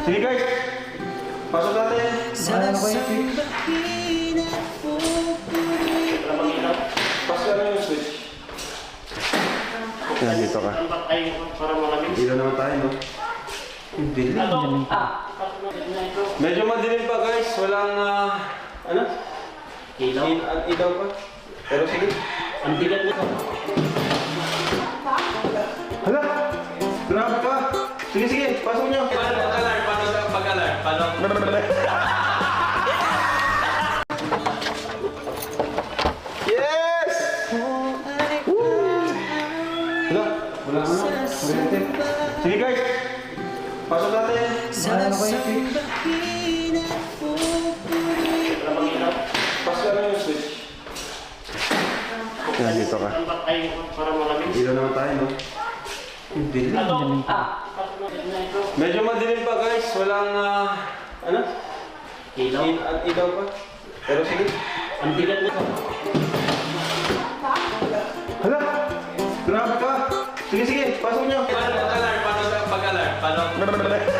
Sige guys, pasok natin. Ano ko yung switch? Pasok na yung switch. Yan, dito ka. Dito naman tayo, no? Dilim. Medyo madilim pa guys, walang ano? Ilaw. Ilaw pa. Pero sige. Ang bigat nito. Hala! Grabe ka! Sige, sige, pasok nyo. Paano pag-alarm? Paano pag-alarm? Paano? Yes! Woo! Hala, wala ka na. Kuryente. Sige guys, pasok natin. Ano ko yung switch? Pasok na yung switch. Yan, dito ka. Para malamig. Dito naman tayo, no? Dilim. Medyo madilim pa guys, walang ano? Ilaw. Ilaw pa. Pero sige. Ang bigat nito. Hala! Grabe ka! Sige, sige, pasok nyo. Paano pag-alarm? Paano pag-alarm? Paano?